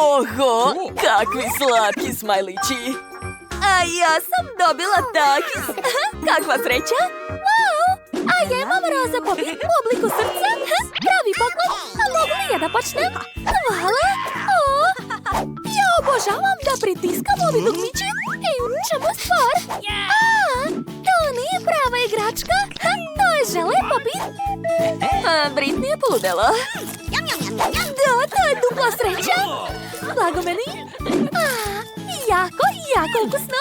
Oho, kakvi slatki smajlići. A ja sam dobila takis. Kakva sreća. Wow, a ja imam roza popit u obliku srca. Pravi poklon, a mogu li ja da počnem? Hvala. Ja obožavam da pritiskam ovi dugmići. I u čemu stvar? To nije prava igračka. To je žele popit. Britney je poludela. Da, to je dupla sreća. Blago meni. Jako ukusno.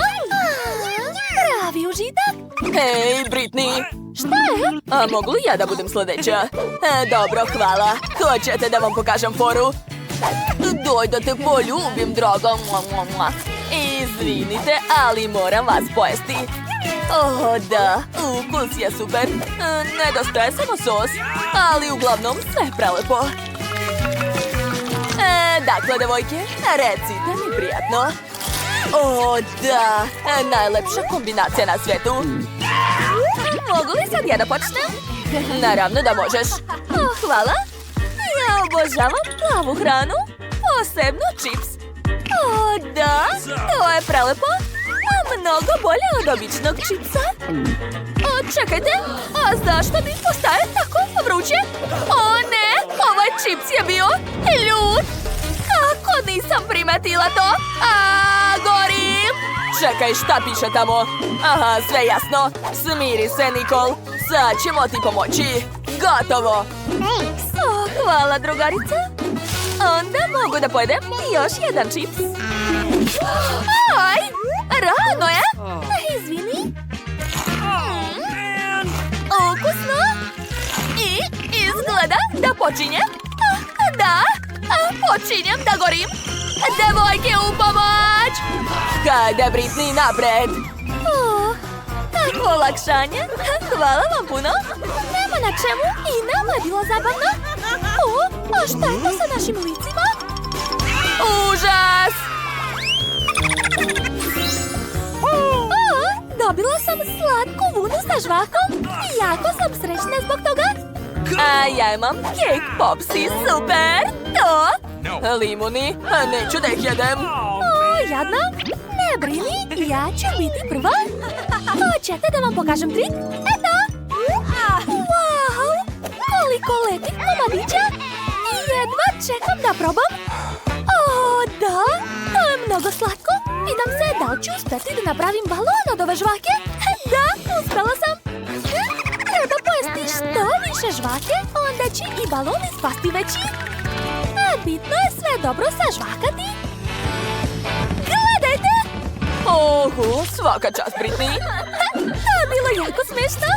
Pravi užitak. Hej, Britney. Šta je? A mogu li ja da budem sljedeća? Dobro, hvala. Hoćete da vam pokažem foru? Doj da te poljubim, draga. Izvinite, ali moram vas pojesti. Da, ukus je super. Nedostaje samo sos, ali uglavnom sve prelepo. Dakle, devojke, recite mi prijatno. Da, najlepša kombinacija na svijetu. Mogu li sad ja da počnem? Naravno da možeš. Hvala. Ja obožavam plavu hranu, posebno čips. Da, to je prelepo. Mnogo bolje od običnog čipsa. Čekajte, a zašto mi postaje tako vruće? Ne, ovaj čips je bio ljud. Kako nisam primetila to? Gorim! Čekaj, šta piše tamo? Aha, sve jasno. Smiri se, Nikol. Sad ćemo ti pomoći. Gotovo. Hvala, drugarice. Onda mogu da pojedem još jedan čips. Aj, rano je. Izvini. Ukusno. I izgleda da počinje. Da, počinjem da gorim. Devojke, u pomoć! Hajde, Britney, napred! Takvo olakšanje. Hvala vam puno. Nema na čemu i nama je bilo zabavno. A šta je to sa našim licima? Užas! Dobila sam slatku vunu sa žvakom. Jako sam srećna zbog toga. A ja imam cake popsi, super! To? Limuni, neću da ih jedem. Jadna, ne brini, ja ću biti prva. Hoćete da vam pokažem trik? Eto! Wow, koliko lepih komadića! Jedva čekam da probam. Da, to je mnogo slatko. Pitam se da li ću uspeti da napravim balon od ove žvake. Da, uspela sam. Treba pojesti što više žvake, onda će i balon ispasti veći. Bitno je sve dobro sažvakati. Gledajte! Svaka čast, Britney. To je bilo jako smiješno.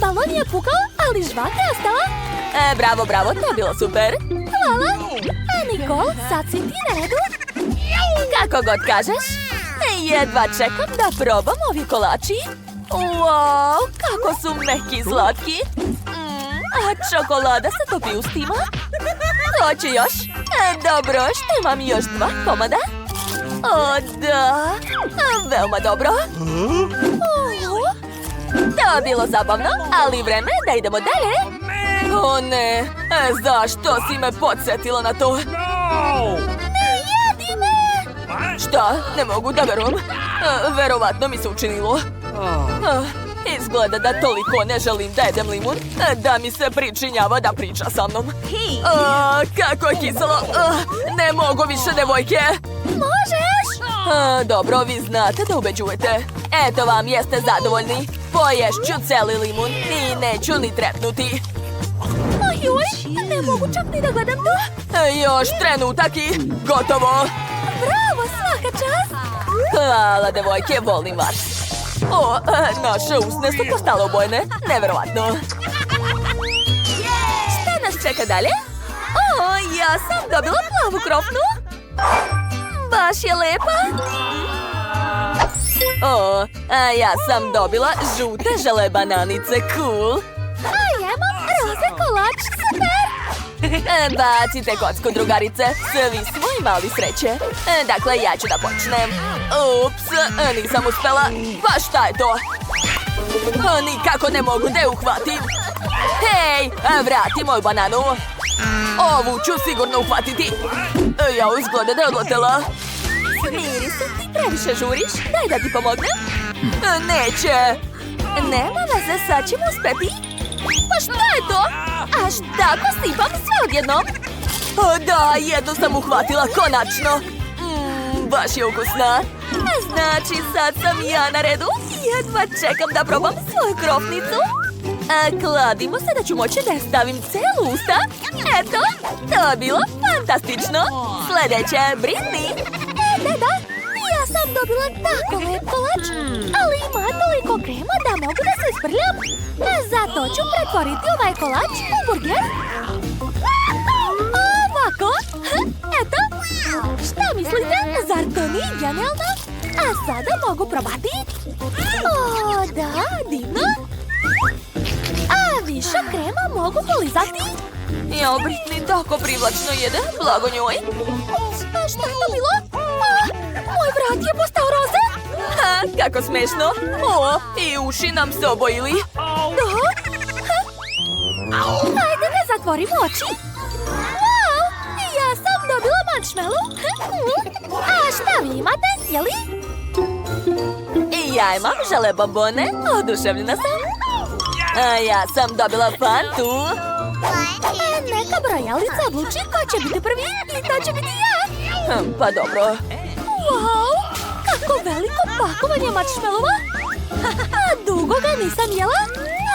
Balon je pukao, ali žvaka je ostala. Bravo, to je bilo super. Hvala. Nikol, sad si ti na redu. Kako god kažeš. Jedva čekam da probam ovi kolači. Wow, kako su meki i slatki. A čokolada se topi ustima. Hoće još? Dobro, što imam još 2 komada? Da, veoma dobro. To je bilo zabavno, ali vreme da idemo dalje. Ne, zašto si me podsjetila na to? Ne jedi me! Šta? Ne mogu da verujem. Verovatno mi se učinilo. Izgleda da toliko ne želim da jedem limun, da mi se pričinjava da priča sa mnom. Kako je kiselo. Ne mogu više, devojke. Možeš? Dobro, vi znate da ubeđujete. Eto vam, jeste zadovoljni. Poješću celi limun i neću ni trepnuti. Joj, ne mogu čak ni da gledam to. Još trenutak i gotovo. Bravo, svaka čast. Hvala, devojke, volim vas. Naše usne su postale obojene. Neverovatno. Šta nas čeka dalje? Ja sam dobila plavu krofnu. Baš je lepa. Ja sam dobila žute žele bananice, cool. A ja imam roze kolač, super. Bacite kocku, drugarice. Svi smo imali sreće. Dakle, ja ću da počnem. Ups, nisam uspela. Pa šta je to? Nikako ne mogu da je uhvatim. Hej, vrati moju bananu. Ovu ću sigurno uhvatiti. Ja izgleda da je odletela. Smiri se, ti previše žuriš. Daj da ti pomognem. Neće. Nema veze, sad ćemo uspeti. Pa šta je to? Až tako sipam sve odjednom. Da, jednu sam uhvatila, konačno. Baš je ukusna. Znači, sad sam ja na redu. Jedva čekam da probam svoju krofnicu. Kladimo se da ću moći da je stavim celu usta. Eto, to je bilo fantastično. Sljedeće, Britney. Da, ja sam dobila tako lep kolač, ali ima toliko krema da mogu da se isprljam. Zato ću pretvoriti ovaj kolač u burger. Ovako. Eto. Šta mislite? Zar to nije genijalno? A sada mogu probati. O, da, divno. A više krema mogu polizati. Jao, Britney tako privlačno jede. Blago njoj. A šta je to bilo? Moj vrat je postao roze. Kako smešno. I uši nam se obojili. Ajde da zatvorim oči. Wow, ja sam dobila marshmallow. A šta vi imate, jeli? Ja imam žele bombone. Oduševljena sam. A ja sam dobila Fantu. Neka brojalica odluči ko će biti prvi i to će biti ja. Pa dobro. Wow, kako veliko pakovanje marshmallova. A dugo ga nisam jela,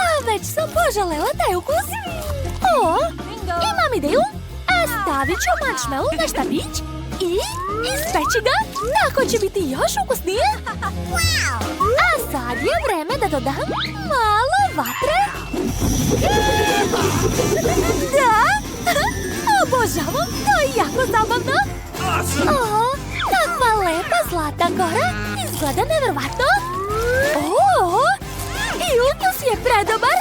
a već sam poželela taj ukus. Imam ideju. Stavit ću marshmallow na štapić i ispeći ga. Tako će biti još ukusnije. A sad je vreme da dodam malo vatre. Da, obožavam, to je jako zabavno. Kakva lepa zlata gora, izgleda nevjerovatno. I ukus je predobar.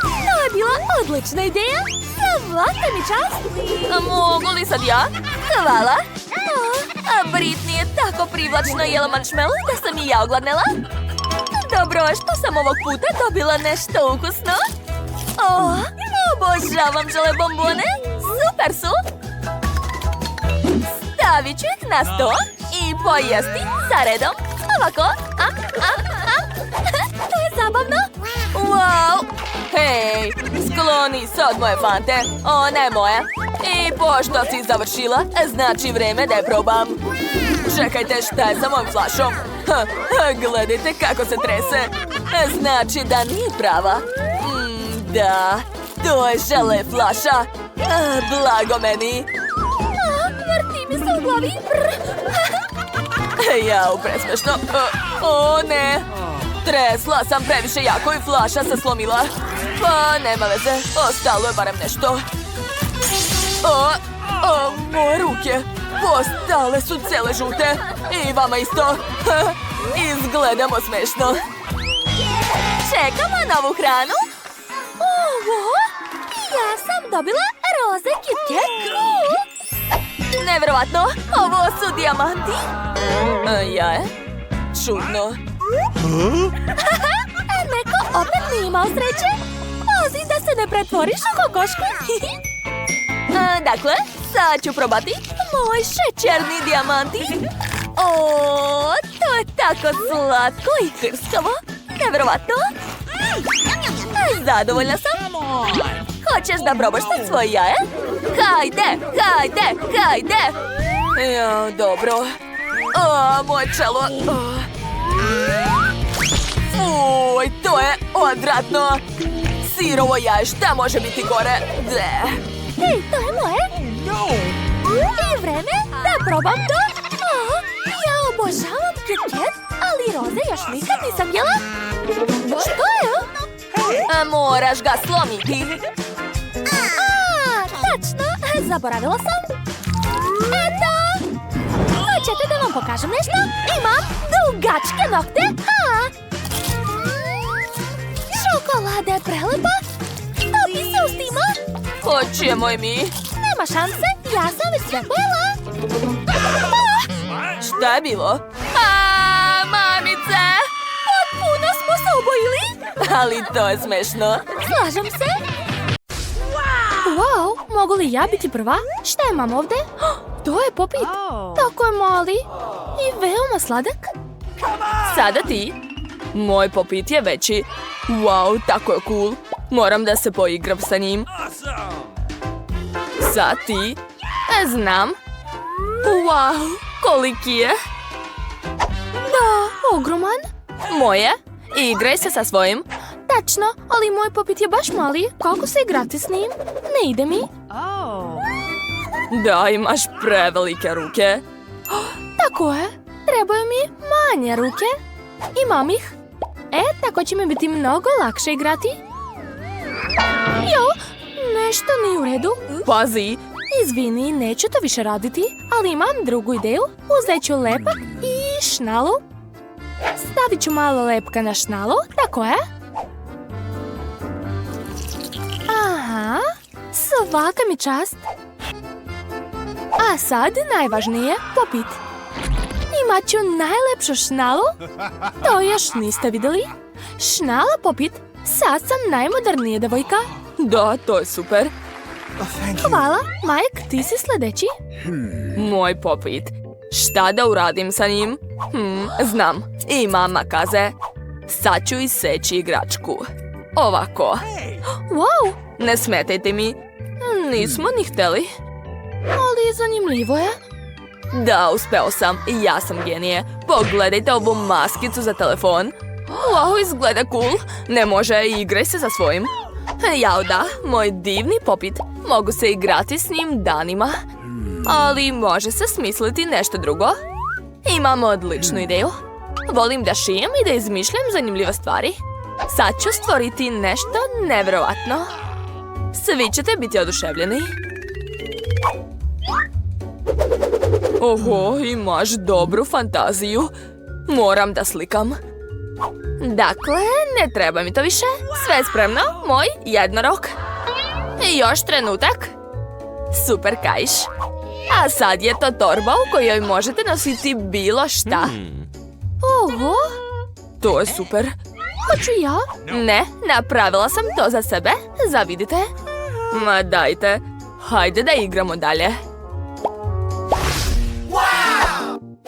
To je bila odlična ideja. Svaka mi čast. Mogu li sad ja? Hvala. A Britney je tako privlačno jela marshmallow da sam i ja ogladnela. Dobro, što sam ovog puta dobila nešto ukusno. Obožavam žele bombone. Super su. Stavit ću ih na sto i pojesti za redom. Ovako. To je zabavno. Wow. Hej, skloni se od moje Fante. Ona je moja. I pošto si završila, znači vreme da je probam. Čekajte, šta je sa mojom flašom? Gledajte kako se trese. Znači da nije prava. Da, to je žele flaša. Blago meni. Vrti mi se u glavi. Jao, presmešno. Ne. Tresla sam previše jako i flaša se slomila. Pa nema veze, ostalo je barem nešto. Moje ruke postale su cele žute. I vama isto. Izgledamo smešno. Čekamo novu hranu. Ja sam dobila roze KitKat. Nevjerovatno, ovo su dijamanti. Ja? Čudno. Neko opet nije imao sreće. Pazi da se ne pretvoriš u kokošku. Dakle, sad ću probati moj šećerni dijamanti. To je tako slatko i krskavo. Nevjerovatno. Zadovoljna sam. Hoćeš da probaš sad svoje jaje? Hajde. Dobro. Moje čelo. Uj, to je odvratno. Sirovo jaje, šta može biti gore? Hej, to je moje. I vreme da probam to. Ja obožavam KitKat, ali roze još nikad nisam jela. Što je? Moraš ga slomiti. Tačno, zaboravila sam. Eto. Hoćete da vam pokažem nešto? Imam dugačke nokte. Čokolada je prelepa. Topi se ustima. Hoćemo i mi. Nema šanse, ja sam već sve pojela. Šta je bilo? Mamice! Potpuno smo se obojili. Ali to je smešno. Slažem se. Wow, Mogu li ja biti prva? Šta imam ovdje? To je Popit. Tako je mali. I veoma sladak. Sada ti. Moj Popit je veći. Wow, tako je cool. Moram da se poigram sa njim. Sad ti. Znam. Wow, koliki je. Da, ogroman. Moje. Igraj se sa svojim. Tačno, ali moj Popit je baš mali. Kako se igrati s njim? Ne ide mi. Da, imaš prevelike ruke. Tako je. Trebaju mi manje ruke. Imam ih. Tako će mi biti mnogo lakše igrati. Jo, nešto nije u redu. Pazi. Izvini, neću to više raditi, ali imam drugu ideju. Uzet ću lepak i šnalu. Stavit ću malo lepka na šnalu, tako je. Aha, svaka mi čast. A sad najvažnije, Popit. Imat ću najlepšu šnalu. To još niste vidjeli. Šnala, Popit. Sad sam najmodernija devojka. Da, to je super. Hvala, Mike, ti si sljedeći. Moj Popit. Šta da uradim sa njim? Znam, imam makaze. Sad ću iseći igračku. Ovako. Wow, Ne smetajte mi. Nismo ni hteli. ali zanimljivo je. Da, uspeo sam. Ja sam genije. Pogledajte ovu maskicu za telefon. Wow, izgleda cool. Ne može, igraj se za svojim. Jao da, moj divni Popit. Mogu se igrati s njim danima. Ali može se smisliti nešto drugo. Imam odličnu ideju. Volim da šijem i da izmišljam zanimljive stvari. Sad ću stvoriti nešto nevjerovatno. Svi ćete biti oduševljeni. Oho, imaš dobru fantaziju. Moram da slikam. Dakle, ne treba mi to više. Sve je spremno, moj jednorog. I još trenutak. Super, Kajš. A sad je to torba u kojoj možete nositi bilo šta. Oho, To je super. hoću ja. Ne, napravila sam to za sebe. Zavidite. Ma dajte. Hajde da igramo dalje.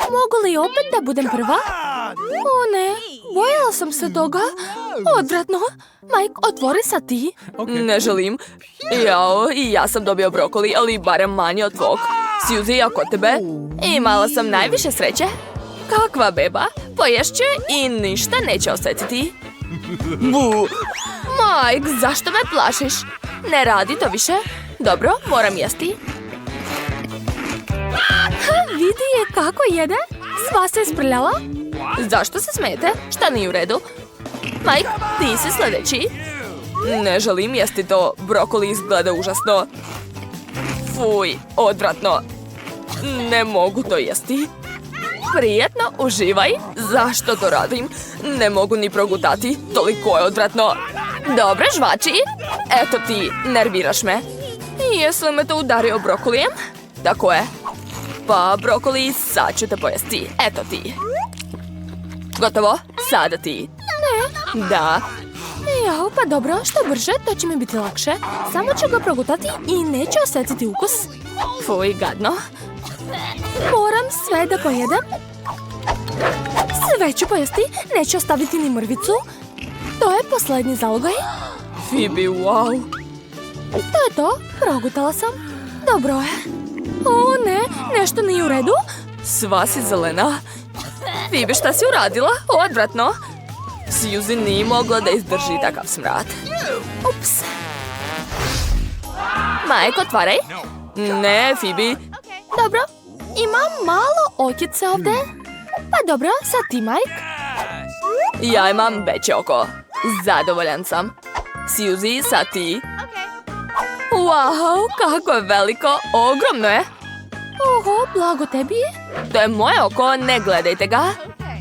Mogu li opet da budem prva? O ne, bojala sam se toga. Odvratno. Mike, otvori sad ti. Ne želim. Jao, i ja sam dobio brokoli, ali barem manje od tvog. Suzy, a kod tebe? Imala sam najviše sreće. Kakva beba. Poješću i ništa neće osjetiti. Bu. Mike, zašto me plašiš? Ne radi to više. Dobro, moram jesti. Vidi je kako jede. Sva se isprljala. Zašto se smijete? Šta nije u redu? Mike, ti si sljedeći. Ne želim jesti to. Brokoli izgleda užasno. Fuj, odvratno. Ne mogu to jesti. Prijetno, uživaj. Zašto to radim? Ne mogu ni progutati. Toliko je odvratno. Dobro, žvači. Eto ti, nerviraš me. Jesi li me to udario brokolijem? Tako je. Pa, brokoli, sad ću te pojesti. Eto ti. Gotovo? Sada ti. Ne. Da. Jao, pa dobro, što brže, to će mi biti lakše. Samo ću ga progutati i neću osjetiti ukus. Fuj, gadno. Moram sve da pojedem. Sve ću pojesti, neću ostaviti ni mrvicu. To je posljednji zalogaj. Phoebe, wow. To je to, progutala sam. Dobro je. O ne, nešto nije u redu. Sva si zelena. Phoebe, šta si uradila? Odvratno. Suzy nije mogla da izdrži takav smrad. Ups. Mike, otvaraj. Ne, Phoebe. Dobro, imam malo okice ovdje. Pa dobro, sad ti, Mike. Ja imam veće oko. Zadovoljan sam. Suzy, sad ti. Wow, kako je veliko. Ogromno je. Oho, blago tebi. To je moje oko, ne gledajte ga.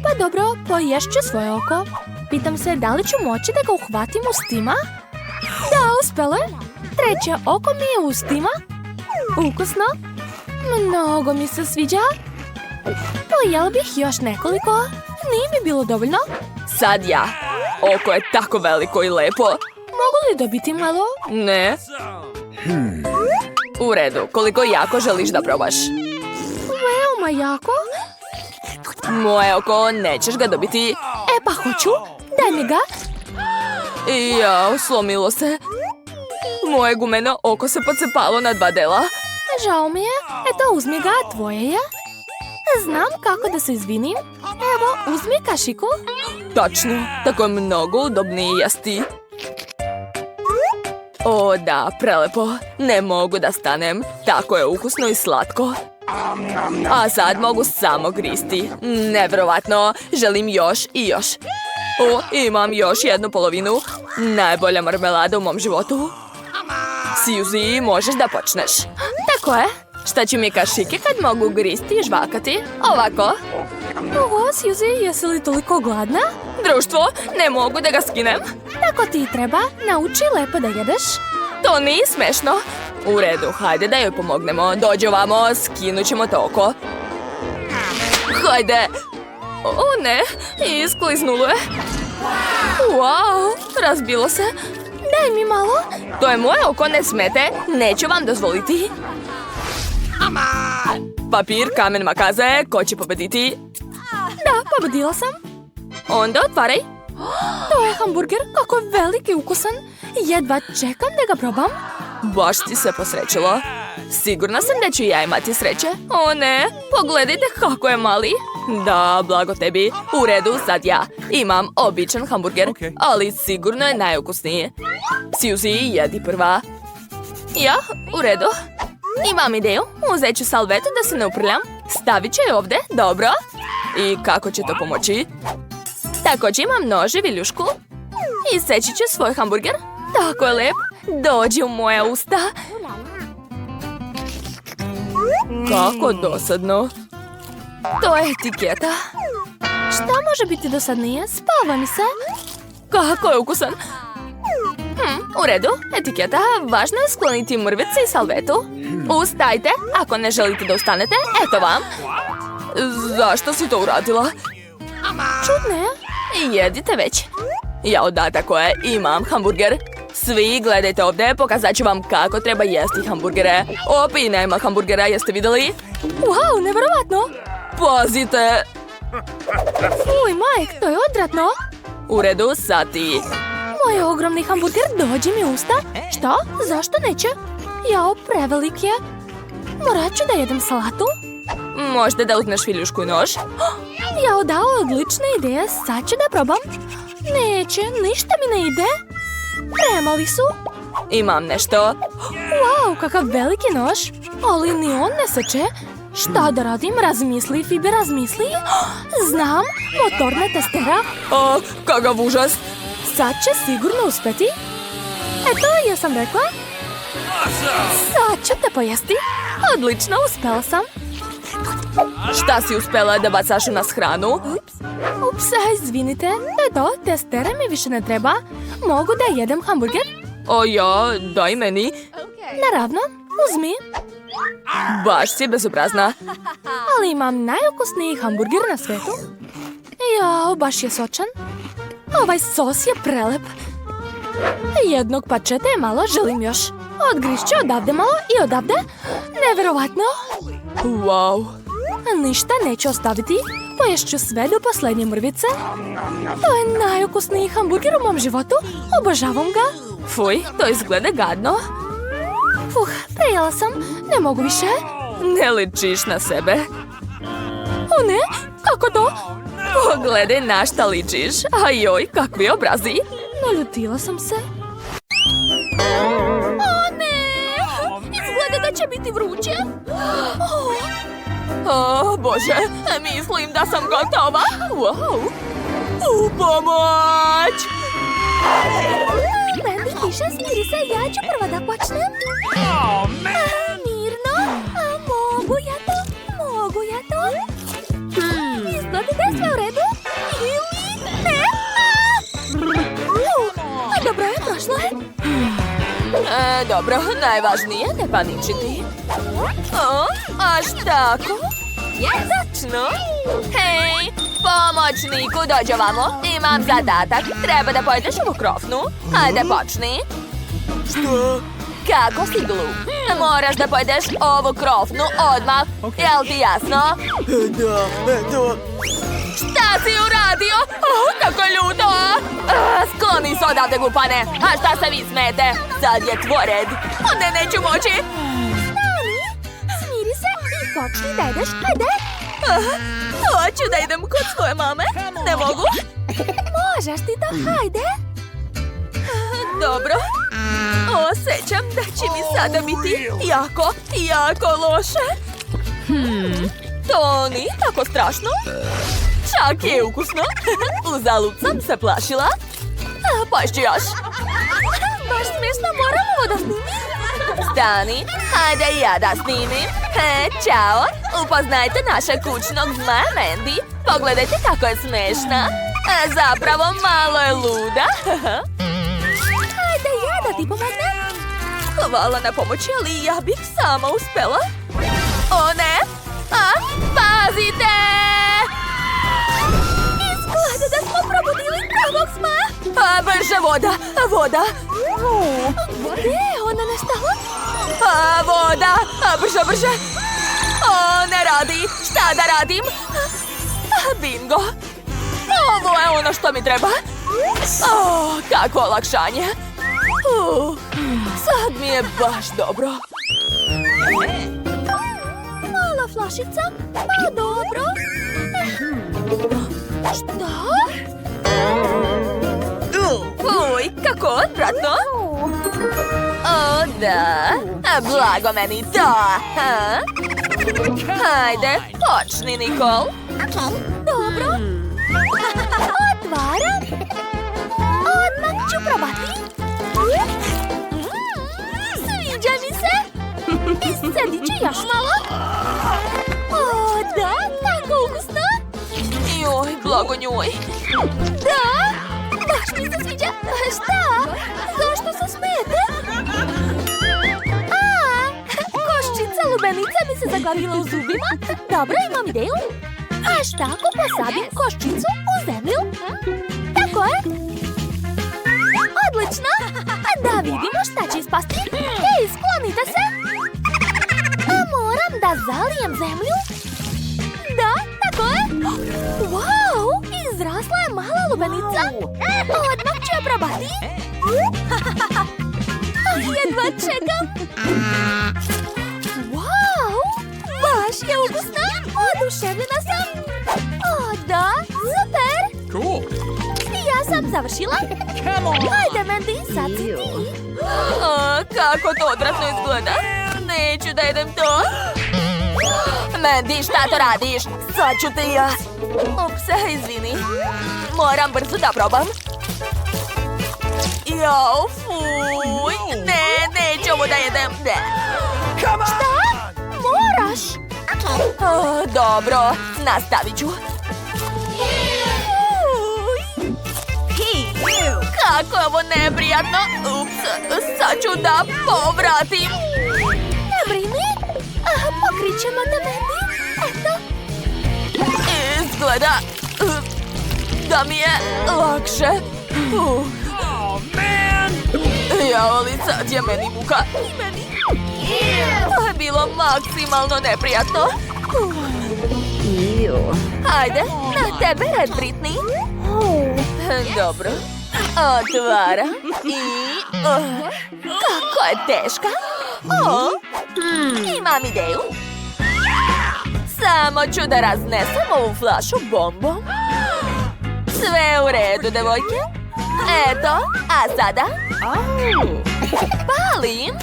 Pa dobro, poješću svoje oko. Pitam se da li ću moći da ga uhvatim ustima? Da, uspjelo je. Treće oko mi je ustima. Ukusno. Mnogo mi se sviđa. Pojela bih još nekoliko. Nije mi bilo dovoljno. Sad ja. Oko je tako veliko i lepo. Mogu li dobiti malo? Ne. U redu, koliko jako želiš da probaš? Veoma jako. Moje oko, nećeš ga dobiti. E pa hoću. Daj mi ga. Jao, slomilo se. Moje gumeno oko se pocepalo na 2 dela. Žao mi je. Eto, uzmi ga, tvoje je. Znam kako da se izvinim. Evo, uzmi kašiku. Tačno, tako je mnogo udobnije jesti. O da, prelepo. Ne mogu da stanem. Tako je ukusno i slatko. A sad mogu samo gristi. Nevjerovatno, želim još i još. O, imam još jednu polovinu. Najbolja marmelada u mom životu. Suzy, možeš da počneš. Tako je. Šta će mi kašike kad mogu gristi i žvakati? Ovako. Oho, Suzy, jesi li toliko gladna? Društvo, ne mogu da ga skinem. Tako ti treba. Nauči lepo da jedeš. To nije smešno. U redu, hajde da joj pomognemo. Dođi ovamo, skinut ćemo to oko. Hajde. O ne, iskliznulo je. Wow, razbilo se. Daj mi malo. To je moje oko, ne smete. Neću vam dozvoliti. Papir, kamen, makaze. Ko će pobediti? Da, pobedila sam. Onda otvaraj. To je hamburger, kako je velik i ukusan. Jedva čekam da ga probam. Baš ti se posrećilo. Sigurna sam da ću ja imati sreće. O ne, pogledajte kako je mali. Da, blago tebi. U redu, sad ja. Imam običan hamburger, ali sigurno je najukusniji. Suzy, jedi prva. Ja, u redu. Imam ideju. Uzet ću salvetu da se ne uprljam. Stavit ću je ovdje, dobro. I kako će to pomoći? Također imam nož i viljušku. Iseći ću svoj hamburger. Tako je lep. Dođi u moja usta. Kako dosadno. To je etiketa. Šta može biti dosadnije? Spava mi se. Kako je ukusan. U redu, etiketa. Važno je skloniti mrvice i salvetu. Ustajte, ako ne želite da ustanete, eto vam. Zašto si to uradila? Čudno je. Jedite već. Jao da, tako je, imam hamburger. Svi gledajte ovdje, pokazat ću vam kako treba jesti hamburgere. Opi, nema hamburgera, jeste vidjeli? Wow, nevjerovatno. Pazite. Fuj, Mike, to je odvratno. U redu, sad ti. Moj ogromni hamburger dođe mi u usta. Šta? Zašto neće? Jao, prevelik je. Morat ću da jedem salatu. Možda da uzmeš viljušku i nož? Jao, da, odlična ideja. Sad ću da probam. Neće, ništa mi ne ide. Premali su. Imam nešto. Wow, kakav veliki nož. Ali ni on ne seče. Šta da radim? Razmisli, Fibe, razmisli. Znam, motorna testera. O, kakav užas. Sad će sigurno uspeti. Eto, ja sam rekla. Sad ću te pojesti. Odlično, uspela sam. Šta si uspela da bacaš u nas hranu? Ups, izvinite. Eto, testere mi više ne treba. Mogu da jedem hamburger? O ja, daj meni. Naravno, uzmi. Baš si bezobrazna. Ali imam najukusniji hamburger na svijetu. Jao, baš je sočan. Ovaj sos je prelep. Jednog pačeta je malo, želim još. Odgrišću odavde malo i odavde. Nevjerovatno. Wow. Ništa neću ostaviti. Poješću sve do posljednje mrvice. To je najukusniji hamburger u mom životu. Obožavam ga. Fuj, to izgleda gadno. Prejela sam. Ne mogu više. Ne ličiš na sebe. O ne, kako to? Pogledaj na šta ličiš. Ajoj, kakvi obrazi. Naljutila sam se. O ne! Izgleda da će biti vruće. O, Bože, mislim da sam gotova. Wow. U pomoć! Mandy, tiše, smiri se, ja ću prva da počnem. Mirno, mogu ja to? Mogu ja to? Izgleda da je sve u redu? Ili ne? Dobro je, prošlo je. Dobro, najvažnije ne paničiti. O, až tako? Tačno. Hej, pomoćniku, dođi ovamo. Imam zadatak. Treba da pojedeš u krofnu. Hajde, počni. Što? Kako si glup? Moraš da pojedeš ovu krofnu odmah. Jel ti jasno? Da, eto. Šta si uradio? Kako je ljuto! Skloni se odavde, glupane! A šta se vi smete? Sad je tvoj red. Ne, neću moći! Stani, smiri se i počni da ideš. Ajde. Hoću da idem kod svoje mame. Ne mogu? Možeš ti to, hajde. Dobro. Osjećam da će mi sada biti jako loše. To nije tako strašno. Čak je ukusno. Uzalud sam se plašila. Poješću još. Baš smiješno, moram ovo da snimim. Stani, hajde ja da snimim. Ćao, upoznajte našeg kućnog zmaja Mandy. Pogledajte kako je smešna. Zapravo malo je luda. Hajde ja da ti pomognem. Hvala na pomoći, ali ja bih sama uspela. O ne! Pazite! Izgleda da smo probudili pravog zmaja. Brže voda! Gdje je ona nestala? Voda! Brže! O, ne radi! Šta da radim? Bingo! Ovo je ono što mi treba. Kako olakšanje! Sad mi je baš dobro. Mala flašica? Pa dobro. Šta? Uj, kako odvratno! O, da. Blago meni to. Hajde, počni, Nikol. Dobro. Otvaram. Odmah ću probati. Sviđa mi se. I sedit ću još malo. O, da, tako ukusno. Joj, blago njoj. Da, baš mi se sviđa. Šta? Zašto se smijete? Koščica lubenica mi se zaglavila u zubima. Dobro, imam ideju. A šta ako posadim koščicu u zemlju? Tako je. Odlično. Da vidimo šta će ispasti. Hej, sklonite se. Moram da zalijem zemlju. Da, tako je. Wow, izrasla je mala lubenica. Odmah ću je probati. Jedva čekam. Wow, baš je ukusna. Oduševljena sam. O, da, super. Cool. Ja sam završila. Hajde, Mandy, sad si ti. Kako to odvratno izgleda. Neću da jedem to. Mandy, šta to radiš? Sad ću te ja. Ups, izvini. Moram brzo da probam. Jao, fuj. Neću ovo da jedem. Šta? Moraš. Dobro, nastavit ću. Kako je ovo neprijatno. Ups, sad ću da povratim. Ne brini. Pokrit ćemo te, Mandy. Eto. Izgleda da mi je lakše. Jao, ali sad je meni muka. I meni. To je bilo maksimalno neprijatno. Hajde, na tebe red, Britney. Dobro. Otvara. I... kako je teška. Imam ideju. Samo ću da raznesem ovu flašu bombom. Sve u redu, devojke. Eto, a sada... palim.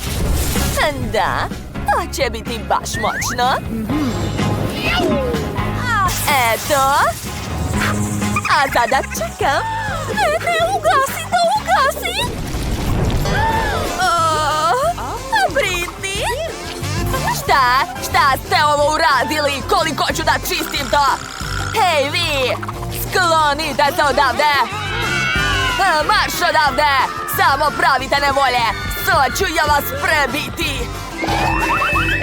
Da, to će biti baš moćno. Eto. A sada čekam. Ne, ugasi to, ugasi. Britney? Šta ste ovo uradili? Koliko ću da čistim to? Hej, vi! Sklonite se odavde! Marš odavde! Samo pravite nevolje! Sad ću ja vas prebiti!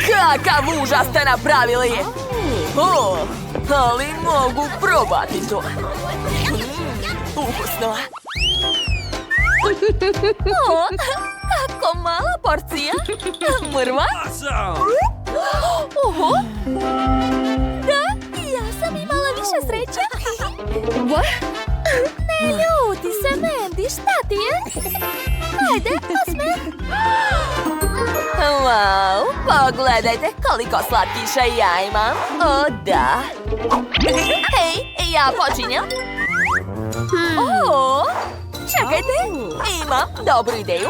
Kakav užas ste napravili! Ali mogu probati to. Ukusno. O, kako mala porcija. Mrva? Oho. Da, ja sam imala više sreće. Ne ljuti se, Mandy, šta ti je? Ajde, osmeh. Wow, pogledajte koliko slatkiša ja imam. O, da. Hej, ja počinjem. O, čekajte, imam dobru ideju.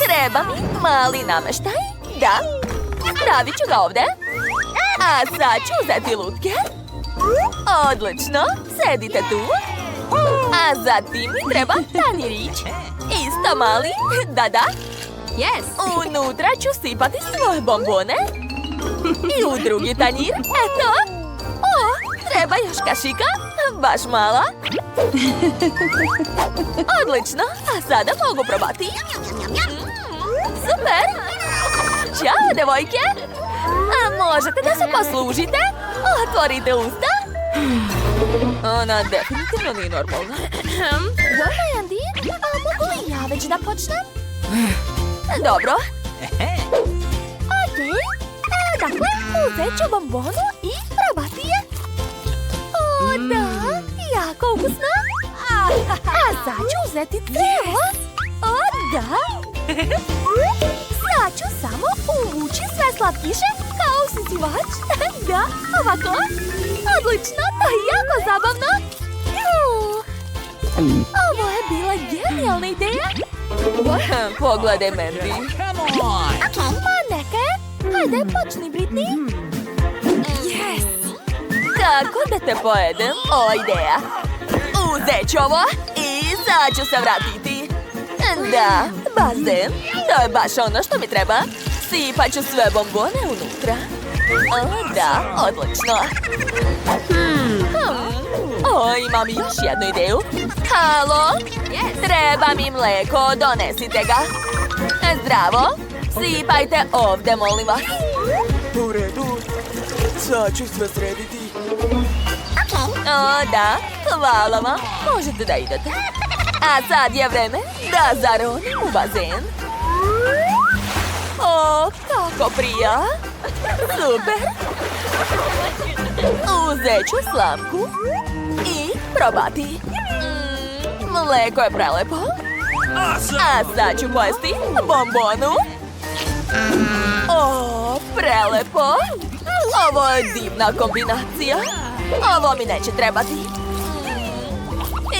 Treba mi mali nameštaj. Da, stavit ću ga ovdje. A sad ću uzeti lutke. Odlično, sedite tu. A zatim mi treba tanjirić. Isto mali, da. Unutra ću sipati svoje bombone. I u drugi tanjir, eto. O, treba još kašika, baš mala. Odlično, a sada mogu probati. Super! Ćao, devojke! A možete da se poslužite? Otvorite usta. Ona definitivno nije normalna. Mandy, a mogu li ja već da počnem? Dobro. Okej. Dakle, uzet ću bombonu i probati je. O, da, jako ukusno. A sad ću uzeti crijevo. O, da. Sad ću samo uvući sve slatkiše kao usisivač. Da, ovako. Odlično, to je jako zabavno. Ovo je bila genijalna ideja. Pogledaj, Mandy. Ma neke. Hajde, počni, Britney. Kako da te pojedem? O, ideja. Uzet ću ovo i sad ću se vratiti. Da, bazen. To je baš ono što mi treba. Sipat ću sve bombone unutra. O, da, odlično. O, imam još jednu ideju. Halo? Treba mi mleko, donesite ga. Zdravo. Sipajte ovdje, molim vas. U redu. Sad ću sve srediti. O, da, hvala vam. Možete da idete. A sad je vreme da zaronim u bazen. O, kako prija. Super. Uzet ću slamku i probati. Mleko je prelepo. A sad ću pojesti bombonu. O, prelepo. Ovo je divna kombinacija. Ovo mi neće trebati.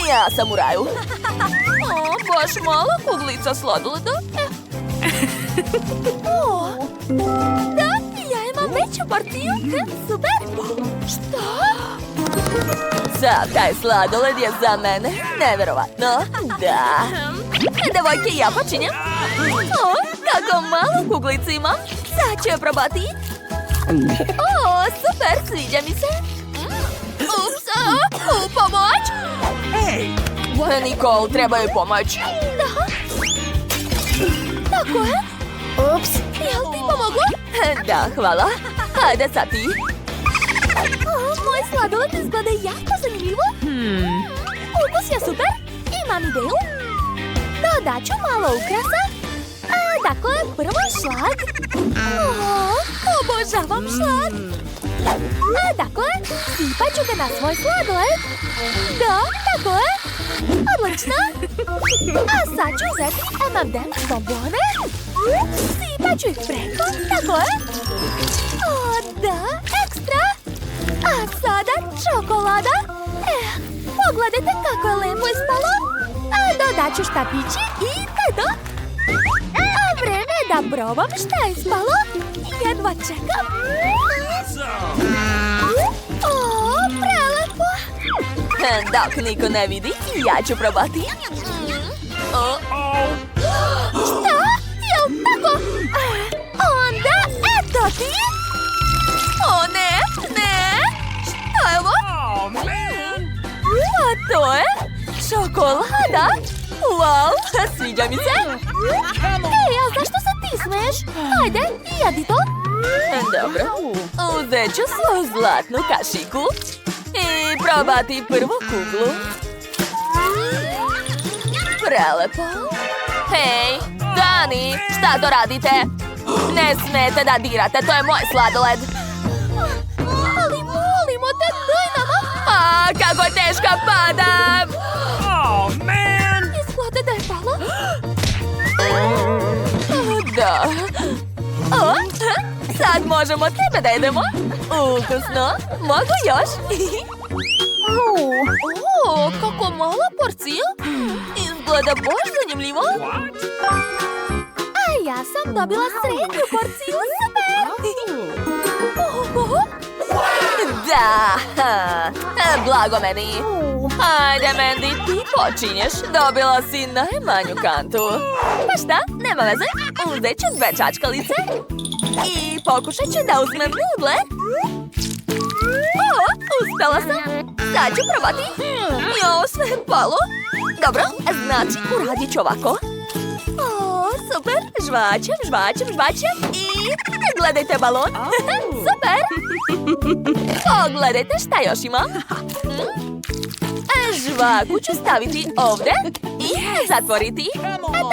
Ja sam u raju. O, baš mala kuglica sladoleda. O, da, ja imam veću porciju. Super. Šta? Sav taj sladoled je za mene neverovatno. Da. Devojke, ja počinjem. O, kako malu kuglicu imam. Sad ću je probati. O, super, sviđa mi se. Ups, u pomoć. Nicole, treba joj pomoć. Da. Tako je. Ups. Jel ti pomogla? Da, hvala. Hajde sad ti. O, moj sladoled izgleda jako zanimljivo. Ukus je super. Imam ideju. Dodat ću malo ukrasa. Dakle, prvo šlag. O, obožavam šlag. Dakle, sipat ću ga na svoj sladoled. Da, tako je. Odlično. A sad ću uzeti M&M's bombone. Sipat ću ih preko, tako je. O, da, ekstra. A sada čokolada. Pogledajte kako je lepo ispalo. Dodat ću štapići i to. A vreme je da probam šta je ispalo. Jedva čekam. O, prelepo. Dok niko ne vidi, ja ću probati. Šta? Jel tako? Onda, eto ti. O, ne, ne. Šta je ovo? A to je čokolada. Wow, sviđa mi se. Ej, a zašto se ti smeješ? Ajde, jedi to. Dobro, uzet ću svoju zlatnu kašiku i probati prvu kuglu. Prelepo. Hej, Dani, šta to radite? Ne smete da dirate, to je moj sladoled. Ali molimo te, daj nama. A, kako teško padam. Izgleda da je palo. Da. O, sad možemo tebe da jedemo. Ukusno. Mogu još? O, kako mala porcija. Izgleda baš zanimljivo. A ja sam dobila srednju porciju, super! Da. Blago meni. Ajde, Mandy, ti počinješ. Dobila si najmanju kantu. Pa šta, nema veze. Uzet ću 2 čačkalice. I pokušat ću da uzmem nudle. O, uspela sam. Sad ću probati. Jo, sve je palo. Dobro, znači uradit ću ovako. O, super. Žvačem, žvačem, žvačem. I gledajte balon. Super. Pogledajte šta još ima. Žvaku ću staviti ovdje i zatvoriti. Eto.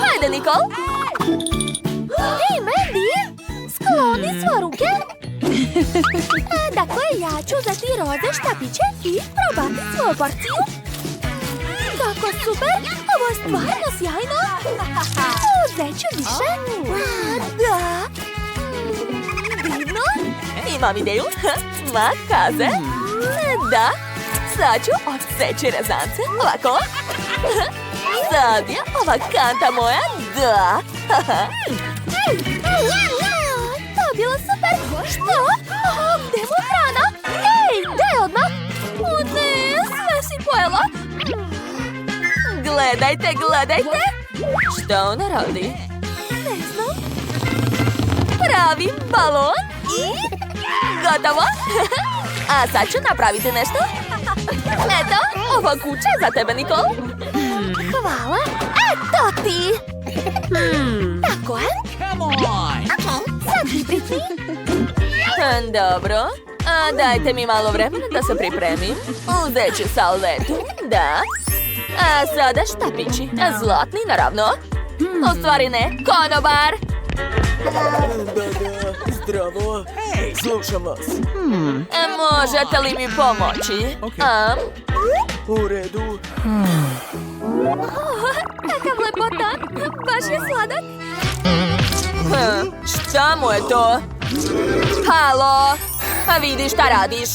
Hajde, Nikol. Hej, Mandy! Skloni svoje ruke. Dakle, ja ću uzeti roze štapiće i probati svoju porciju. Kako super! Ovo je stvarno sjajno! Uzet ću više. Da! Divno. Imam ideju. Makaze. Da. Sad ću odseći rezance. Ovako. Sad je ova kanta moja. Da. To je bilo super! Što? Gde mu hrana? Ej, daj odmah! O ne, sve si pojela! Gledajte, gledajte. Što ona radi? Ne znam. Pravim balon i gotovo. A sad ću napraviti nešto. Eto, ovo kuća za tebe, Nikol. Hvala. Eto ti! Tako je. Sad ti Britney. Dobro. A dajte mi malo vremena da se pripremim. Uzet ću salvetu. Da. A sada štapići. Zlatni, naravno. U stvari ne. Konobar. Da. Zdravo. Slušam vas. Možete li mi pomoći? U redu. Kakav lepotan. Baš je sladak. Šta mu je to? Halo? A vidi šta radiš?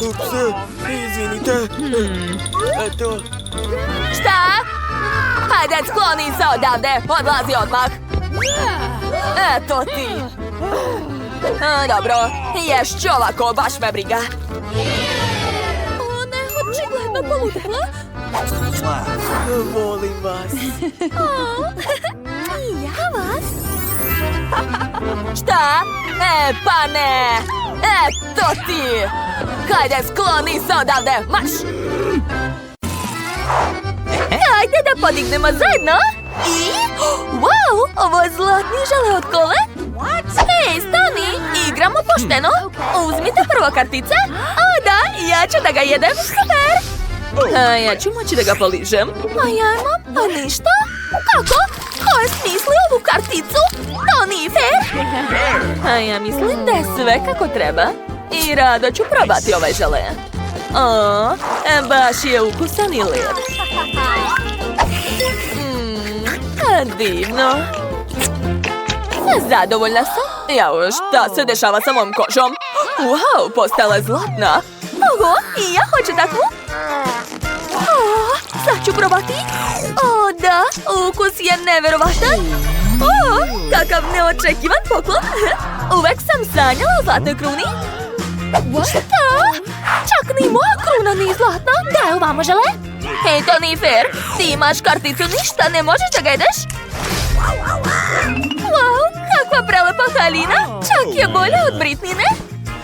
Upse, izvinite. Eto. Šta? Hajde, skloni se odavde. Odlazi odmah. Eto ti. Dobro, ješću ovako, baš me briga. O ne, očigledno poludela. Volim vas. I ja vas. Šta? Pa ne. Eto ti. Hajde, skloni se odavde. Marš. Hajde da podignemo zajedno. I... Wow, ovo je zlatni žele od kole. Hej, stani, igramo pošteno. Uzmite prvo kartice. O da, ja ću da ga jedem. Super. A ja ću moći da ga poližem. A ja imam, pa ništa. Kako? Ko je smislio ovu karticu? To nije fair. A ja mislim da je sve kako treba. I rado ću probati ovaj žele. O, baš je ukusan i lijep. Divno. Zadovoljna sam. Jao, šta se dešava sa mojom kožom? Wow, postala je zlatna. Oho, i ja hoću takvu. Sad ću probati. O, da, ukus je neverovatan. O, kakav neočekivan poklon. Uvek sam sanjala o zlatnoj kruni. Šta? Čak ni moja kruna nije zlatna. Daj ovamo žele. Hej, to nije fair. Ti imaš karticu, ništa ne možeš da ga jedeš. Wow, kakva prelepa haljina. Čak je bolja od Britnine.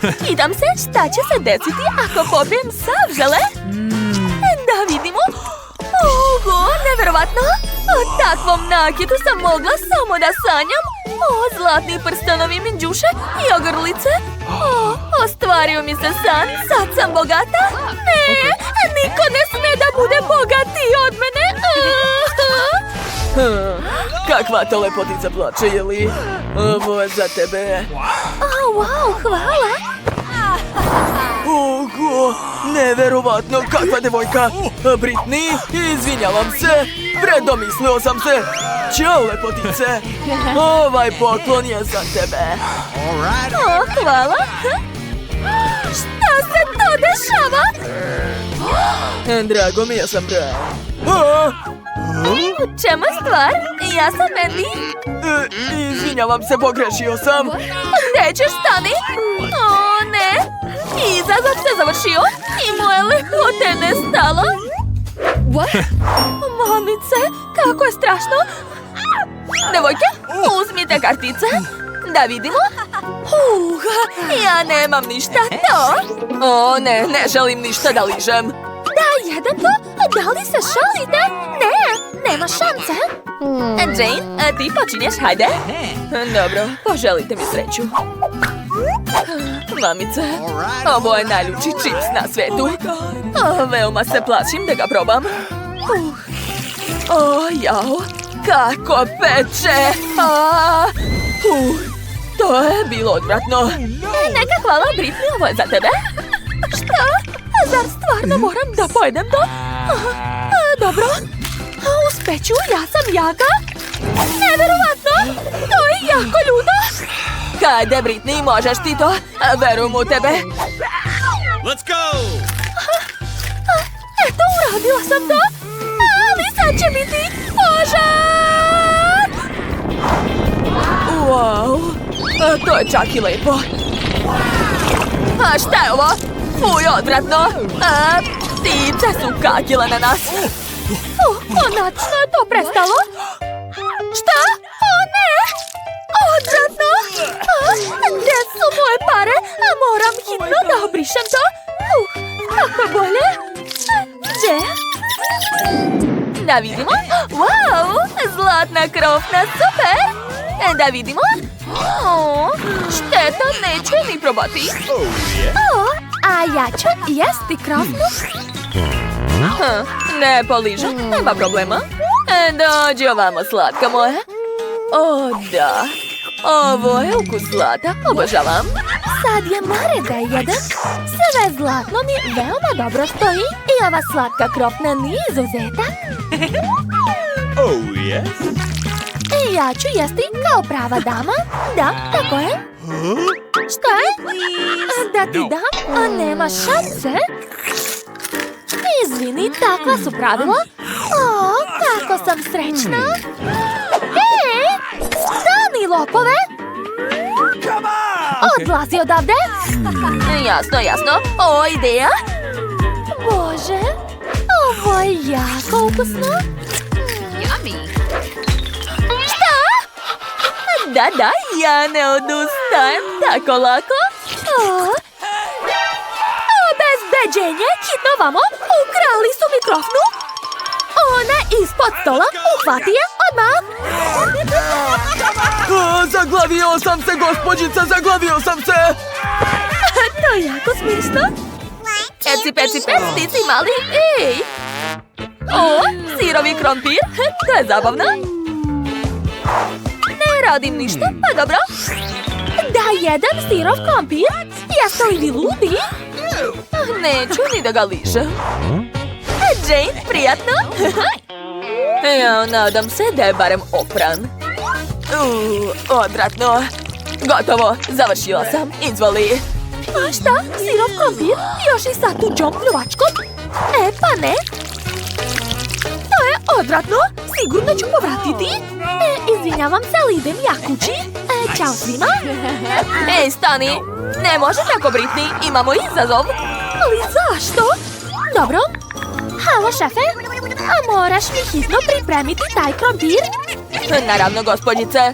Pitam se šta će se desiti ako popijem sav žele. Da vidimo. Oho, neverovatno. O takvom nakitu sam mogla samo da sanjam. O, zlatni prstenovi minđuše i ogrlice. O, ostvario mi se san. Sad sam bogata. Ne, Niko ne sme da bude bogatiji od mene. Kakva to lepotica plače, Jeli? Ovo je za tebe. Wow, hvala. Ого, neverovatno, kakva devojka. Britney, izvinjavam se. Predomislio sam se. Ćao, lepotice. Ovaj poklon je za tebe. Hvala. Šta se to dešava? Drago mi je, ja sam Brian. U čemu stvar? Ja sam Mandy. Izvinjavam se, pogrešio sam. Gde ćeš stani? O, ne. Izazov se završio i moje lepote nestalo. Mamice, kako je strašno. Devojke, uzmite kartice. Da vidimo. Ja nemam ništa to. O, ne želim ništa da ližem. Da jedem to? Da li se šalite? Ne, nema šanse. Jane, ti počinješ, hajde. Dobro, poželite mi sreću. Mamice, ovo je najljuči čips na svetu. Veoma se plašim da ga probam. O, jao, kako peče. To je bilo odvratno. Neka hvala, Britney, ovo je za tebe. Šta? Zar stvarno moram da pojedem to? Dobro. Uspeću, ja sam jaka. Neverovatno, to je jako ljudo. Hajde, Britney, možeš ti to. Verujem u tebe. Let's go! Eto, uradila sam to. Ali sad će biti požar. Wow, to je čak i lepo. A šta je ovo? Fuj, odvratno. Ptice su kakile na nas. Konačno je to prestalo. Šta? O ne! Odvratno! Gde su moje pare? Moram hitno da obrišem to. Kako bolje? Gde? Da vidimo. Wow! Zlatna krofna, super! Da vidimo. Šteta, neću ni probati. A ja ću jesti krofnu. Ne poližem, nema problema. Dođi ovamo, slatka moja. O, da. Ovo je ukus zlata, obožavam. Sad je mare da jedem. Sve zlatno mi veoma dobro stoji. I ova slatka krofna nije izuzetak. Oh, yes? Ja ću jesti kao prava dama. Da, tako je. Šta je? Da ti dam? A nema šanse. Izvini, takva su pravila. O, kako sam srećna. Stani, lopove! Odlazi odavde. Jasno, jasno. O, ideja. Bože, ovo je jako ukusno. Šta? Da, ja ne odustajem tako lako. Obezbeđenje, hitno vamo, ukrali su mikrofonu. Ona ispod stola, uhvati je odmah. Zaglavio sam se, gospođica, zaglavio sam se. To je jako smišno. Peci, ti si mali. Ej. O, sirovi krompir, to je zabavno. Ne radim ništa, pa dobro. Da jedem sirov krompir? Jeste li vi ludi? Neću ni da ga ližem. Jane, prijatno. Ja nadam se da je barem opran. Odvratno. Gotovo, završila sam. Izvoli. A šta? Sirov krompir? Još i sa tuđom pljuvačkom? Pa ne. To je odvratno. Sigurno ću povratiti. Izvinjavam se, ali idem ja kući. Ćao svima. Ej, stani. Ne može tako, Britney. Imamo izazov. Ali zašto? Dobro. Halo, šefe. A moraš mi hitno pripremiti taj krompir? Naravno, gospođice.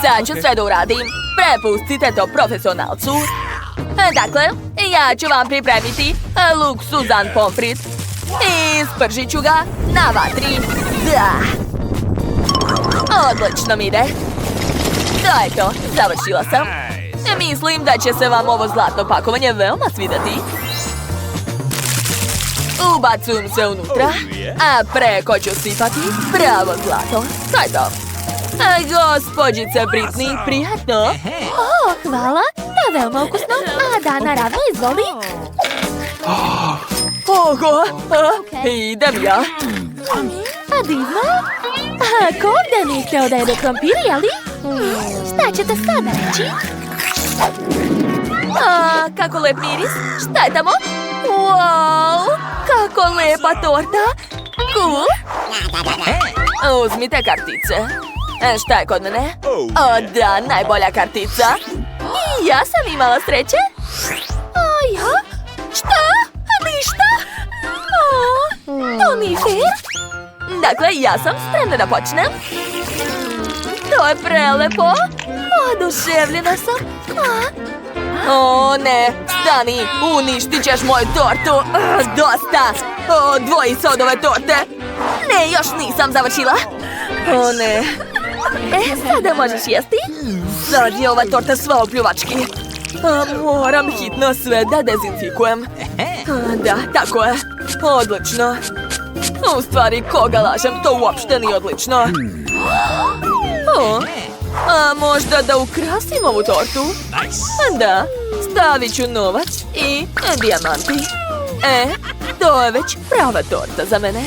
Sad ću sve da uradim. Prepustite to profesionalcu. Dakle, ja ću vam pripremiti luksuzan pomfrit. I spržit ću ga na vatri. Da. Odlično mi ide. To je to, završila sam. Mislim da će se vam ovo zlatno pakovanje veoma svidati. Ubacujem se unutra, Oh, yeah. a preko ću sipati pravo zlato. To je to. Gospođice Britney, prijatno. O, hvala. To je veoma ukusno. A da, naravno, izvoli. Oho, idem ja. A divno. Ako ovdje nije htio da jede krompir, jeli? Šta ćete sada reći? Kako lep miris. Šta je tamo? Wow, kako lepa torta. Cool. Uzmite kartice. Šta je kod mene? O da, najbolja kartica. I ja sam imala sreće. A ja? Šta? Ništa? To nije fair. Dakle, ja sam spremna da počnem. To je prelepo. Oduševljena sam. O ne, stani, uništit ćeš moju tortu. Dosta. Odvoji se od ove torte. Ne, još nisam završila. O ne. Sada možeš jesti? Sad je ova torta sva u pljuvački. Moram hitno sve da dezinfikujem. Da, tako je. Odlično. U stvari, koga lažem, to uopšte nije odlično. A možda da ukrasim ovu tortu? Da, stavit ću novac i dijamanti. To je već prava torta za mene.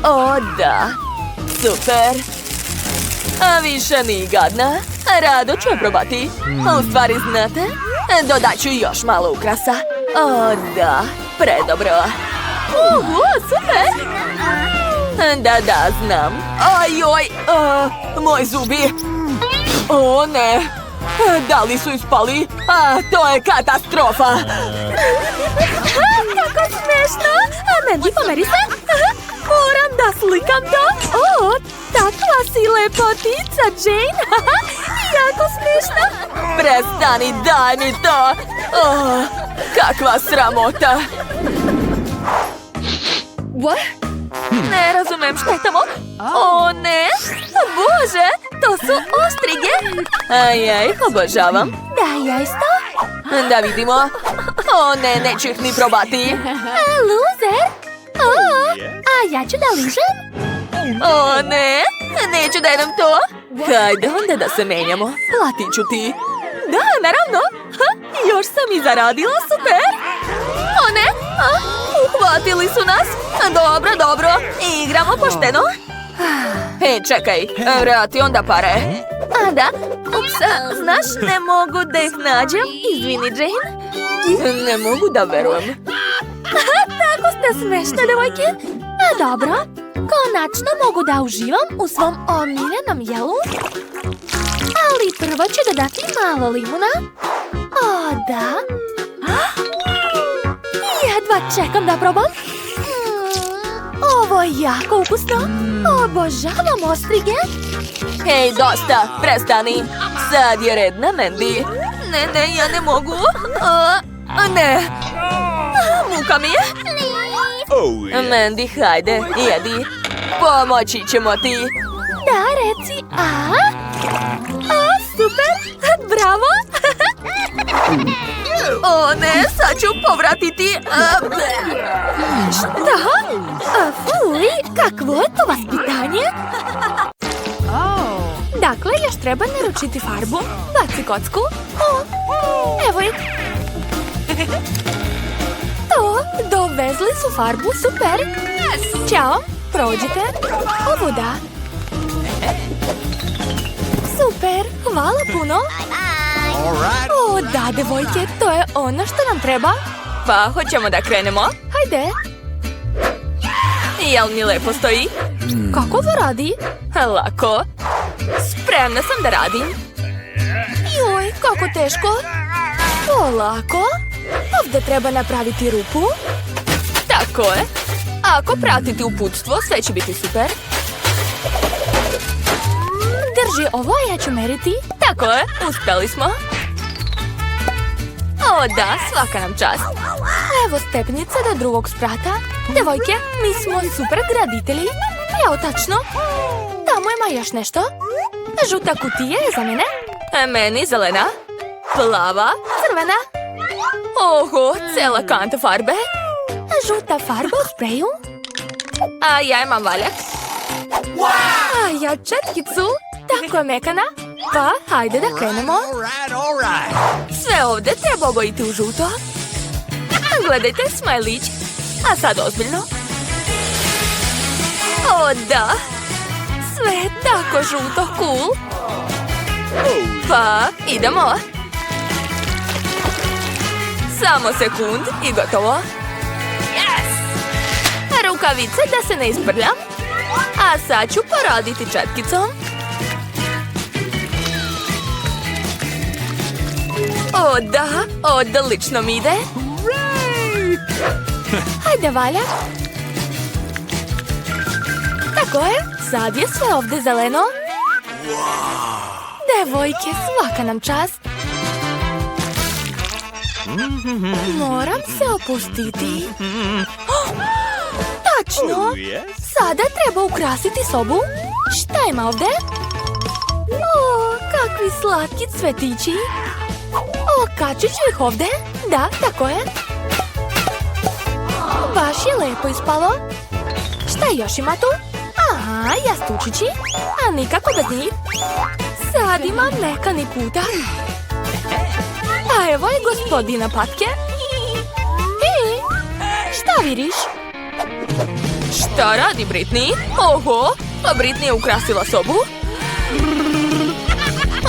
O da, super. A više nije gadna. Rado ću je probati. U stvari, znate, dodat ću još malo ukrasa. O da, predobro. Super. Da, znam. Ajoj, moji zubi. O ne, da li su ispali? To je katastrofa. Kako smešno. Mandy, pomeri se. Moram da slikam to. O, takva si lepotica, Jane. Jako smešno. Prestani, daj mi to. Kakva sramota. What? Ne razumem šta je tamo. O ne, Bože, to su ostrige. Ja ih obožavam. Da, ja isto. Da vidimo. O ne, neću ih ni probati. Loser. A ja ću da ližem. O ne, neću da jedem to. Hajde onda da se menjamo. Platit ću ti. Da, naravno. Još sam i zaradila, super. O ne, uhvatili su nas. Dobro, igramo pošteno. Čekaj, vrati onda pare. A da, ups, znaš, ne mogu da ih nađem. Izvini, Jane. Ne mogu da verujem. Tako ste smešne, devojke. Dobro, konačno mogu da uživam u svom omiljenom jelu. Ali prvo ću dodati malo limuna. O, da. Jedva čekam da probam. Ovo je jako ukusno. Obožavam ostrige. Hej, dosta, prestani. Sad je red na Mandy. Ne, ja ne mogu. Ne. Muka mi je. Oh, yeah. Mandy, hajde, jedi. Pomoći ćemo ti. Da, reci, super, bravo. O ne, sad ću povratiti. Šta? Fuj, kakvo je to vaspitanje? Dakle, još treba naručiti farbu. Baci kocku. Evo je. To, dovezli su farbu, super. Ćao, prođite. Ovo da. Super, hvala puno. O, da, devojke, to je ono što nam treba. Pa, hoćemo da krenemo? Hajde. Jel mi lepo stoji? Kako to radi? Lako. Spremna sam da radim. Joj, kako teško. Polako. Ovdje treba napraviti rupu. Tako je. Ako pratite uputstvo, sve će biti super. Drži ovo, ja ću meriti. Tako je, uspjeli smo. O da, svaka nam čast. Evo stepnice do drugog sprata. Devojke, mi smo super graditelji. Evo tačno. Tamo ima još nešto. Žuta kutija je za mene. Meni zelena, plava, crvena. Oho, cela kanta farbe. Žuta farba u spreju. A ja imam valjak. A ja četkicu. Tako je mekana. Pa, hajde da krenemo. Sve ovdje treba obojiti u žuto. Gledajte, smajlić. A sad ozbiljno. O, da. Sve je tako žuto, cool. Pa, idemo. Samo sekund i gotovo. Rukavice da se ne isprljam. A sad ću poraditi četkicom. O, da, odlično mi ide. Hajde, valjak. Tako je, sad je sve ovdje zeleno. Devojke, svaka nam čast. Moram se opustiti. Tačno! Sada treba ukrasiti sobu. Šta ima ovdje? O, kakvi slatki cvetići. Okačit ću ih ovdje. Da, tako je. Baš je lepo ispalo. Šta još ima tu? Aha, jastučići. A nikako bez njih. Sad imam mekani kutak. A evo je gospodina patke. Šta vidiš? Šta radi Britney? Oho, a Britney je ukrasila sobu.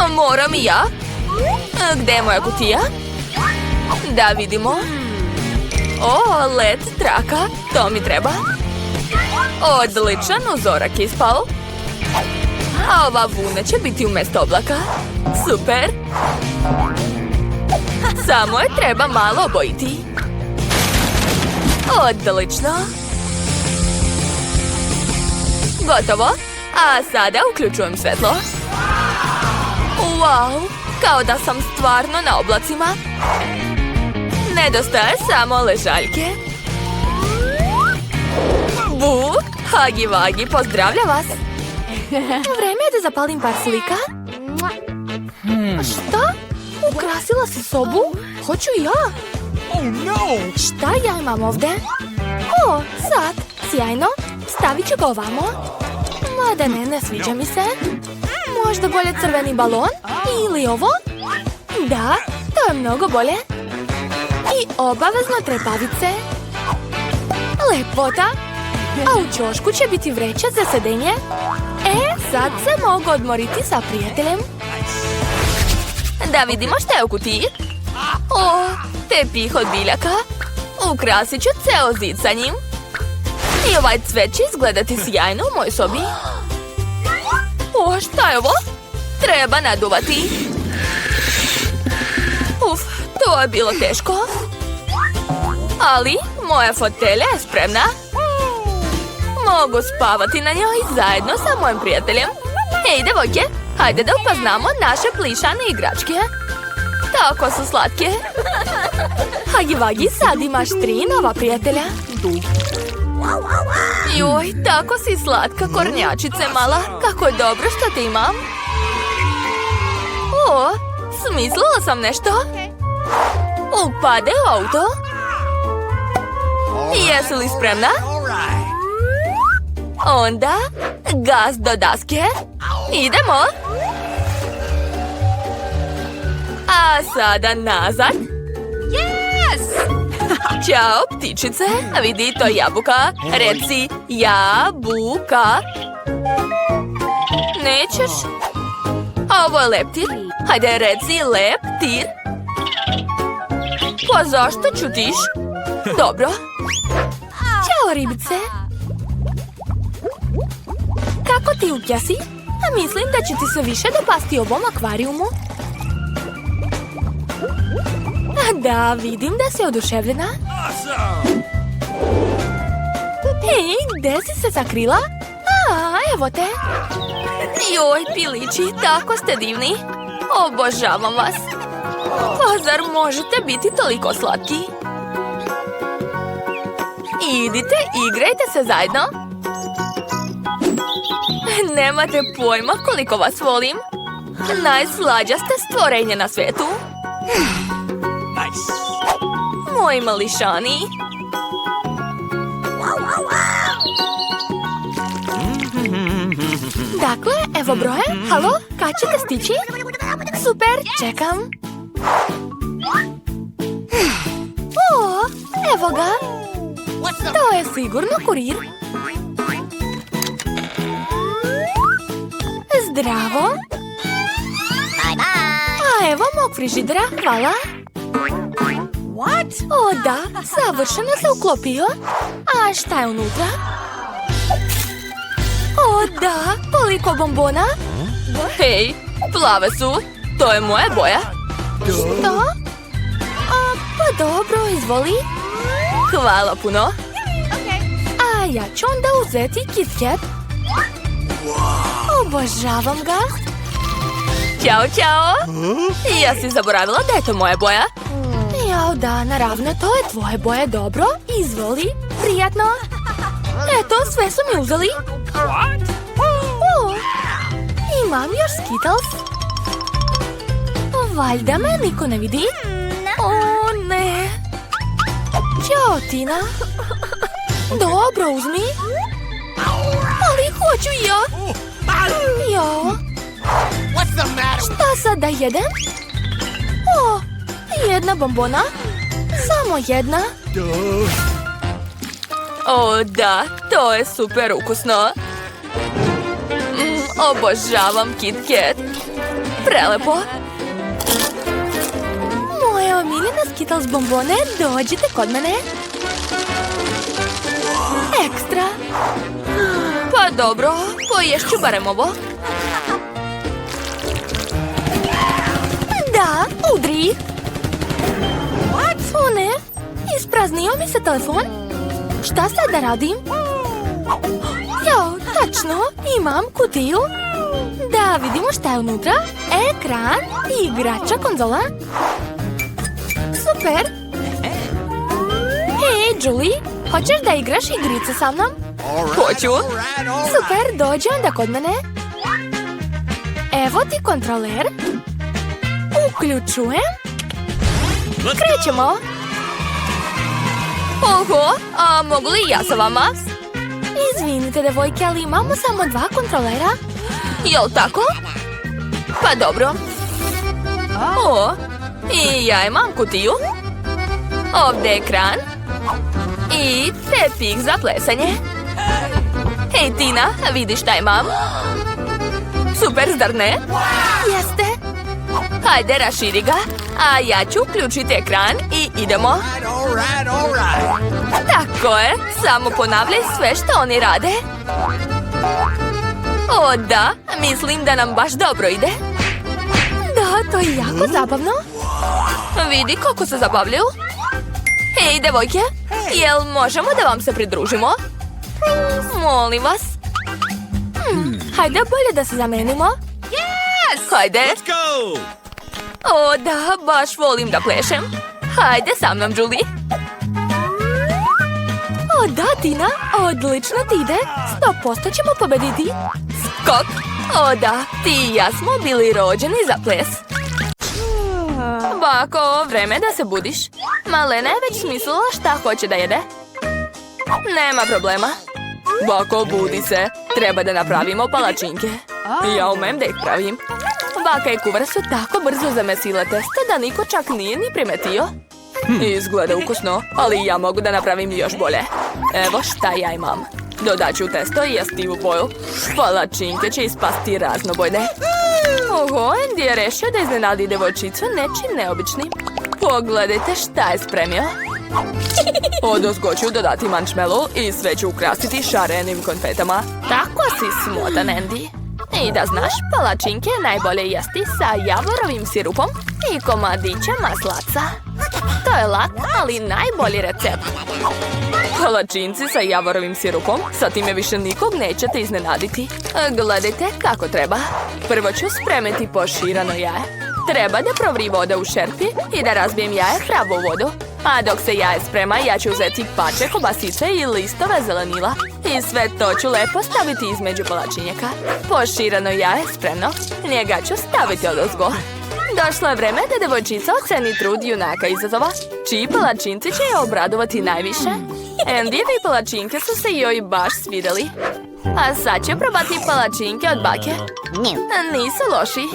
Moram i ja. Gdje je moja kutija? Da vidimo. O, led traka, to mi treba. Odličan uzorak ispao. A ova vuna će biti umjesto oblaka. Super. Samo je treba malo obojiti. Odlično. Gotovo. A sada uključujem svjetlo. Wow, kao da sam stvarno na oblacima. Nedostaje samo ležaljke. Bu, Hagi Vagi, pozdravlja vas. Vreme je da zapalim par slika. Šta? Ukrasila si sobu? Hoću i ja. Šta ja imam ovdje? O, sad, sjajno. Stavit ću ga ovamo. Mada ne sviđa mi se. Možda bolje crveni balon? Ili ovo? Da, to je mnogo bolje. I obavezno trepavice. Lepota. A u ćošku će biti vreća za sedenje. Sad se mogu odmoriti sa prijateljem. Da vidimo šta je u kutiji. O, tepih od biljaka. Ukrasit ću ceo zid sa njim. I ovaj cvet će izgledati sjajno u mojoj sobi. O, šta je ovo? Treba naduvati. Uf, to je bilo teško. Ali moja fotelja je spremna. Mogu spavati na njoj zajedno sa mojim prijateljem. Ej, devojke, hajde da upoznamo naše plišane igračke. Tako su slatke. Hagi Vagi, sad imaš 3 nova prijatelja. Joj, tako si slatka, kornjačice mala. Kako je dobro što te imam. O, smislila sam nešto. Upade u auto. Jesi li spremna? Onda, gas do daske. Idemo. A sada nazad. Yes! Ćao, ptičice. Vidi, to je jabuka. Reci, jabuka. Nećeš? Ovo je leptir. Hajde, reci, leptir. Pa zašto čutiš? Dobro. Ćao, ribice. Kako ti utjasi? A mislim da će ti se više dopasti ovom akvarijumu. Da, vidim da si oduševljena. Hej, gdje si se sakrila? A, evo te. Joj, pilići, tako ste divni. Obožavam vas. Pa zar možete biti toliko slatki? Idite, igrajte se zajedno. Nemate pojma koliko vas volim. Najslađa ste stvorenje na svijetu. Moji mališani. Dakle, evo broje. Halo, kad ćete stići? Super, čekam. O, evo ga. To je sigurno kurir. Zdravo. A evo mog frižidera, hvala. O da, savršeno se uklopio. A šta je unutra? O da, koliko bombona? Hej, plave su. To je moja boja. Što? Pa dobro, izvoli. Hvala puno. A ja ću onda uzeti Kit Kat. Obožavam ga. Ćao, ćao. Ja si zaboravila da je to moja boja. Jao da, naravno, to je tvoje boje, dobro. Izvoli, prijatno. Eto, sve su mi uzeli. O, imam još Skittles. Valjda me niko ne vidi. O, ne. Ćao, Tina. Dobro, uzmi. Ali hoću ja. Jao. Šta sad da jedem? O, jedna bombona. Samo jedna. O da, to je super ukusno. Obožavam Kit Kat. Prelepo. Moje omiljene Skittles bombone, dođite kod mene. Ekstra. Pa dobro, poješću barem ovo. Da, udri. O ne, ispraznio mi se telefon. Šta sad da radim? Jao, tačno, imam kutiju. Da vidimo šta je unutra. Ekran i igrača konzola. Super. Hej, Julie, hoćeš da igraš igrice sa mnom? Hoću. Super, dođi onda kod mene. Evo ti kontroler. Uključujem. Krećemo. Oho, a mogu li ja sa vama? Izvinite, devojke, ali imamo samo 2 kontrolera. Jel tako? Pa dobro. O, i ja imam kutiju. Ovdje je ekran. I tepih za plesanje. Hej Tina, vidiš šta imam? Super, zar ne? Jeste. Hajde, raširi ga. A ja ću uključiti ekran i idemo. Tako je, samo ponavljaj sve što oni rade. O da, mislim da nam baš dobro ide. Da, to je jako zabavno. Vidi kako se zabavljaju. Hej, devojke, jel možemo da vam se pridružimo? Molim vas. Hajde bolje da se zamenimo. Hajde. Let's go! O da, baš volim da plešem. Hajde sa mnom, Julie. O da, Tina, odlično ti ide. 100% ćemo pobediti. Skok. O da, ti i ja smo bili rođeni za ples. Bako, vreme da se budiš. Malena je već smislila šta hoće da jede. Nema problema. Bako, budi se. Treba da napravimo palačinke. Ja umem da ih pravim. Baka i kuvar su tako brzo zamesile testo da niko čak nije ni primetio. Izgleda ukusno, ali ja mogu da napravim još bolje. Evo šta ja imam. Dodat ću testo i jastivu boju. Palačinke će ispasti raznobojne. Oho, Andy je rešio da iznenadi devojčicu nečim neobičnim. Pogledajte šta je spremio. Odozgo ću dodati marshmallow i sve ću ukrasiti šarenim konfetama. Tako si smotan, Andy. I da znaš, palačinke je najbolje jesti sa javorovim sirupom i komadićem maslaca. To je lak, ali najbolji recept. Palačinci sa javorovim sirupom, sa time više nikog nećete iznenaditi. Gledajte kako treba. Prvo ću spremiti poširano jaje. Treba da provri voda u šerpi i da razbijem jaje pravo u vodu. A dok se jaje sprema, ja ću uzeti pače kobasice i listove zelenila. I sve to ću lepo staviti između palačinjaka. Poširano jaje spremno. Njega ću staviti odozgo. Došlo je vreme da devojčica oceni trud junaka izazova. Čiji palačinci će je obradovati najviše? Andyjevi palačinke su se joj baš svidjeli. A sad će probati palačinke od bake. Nisu loši.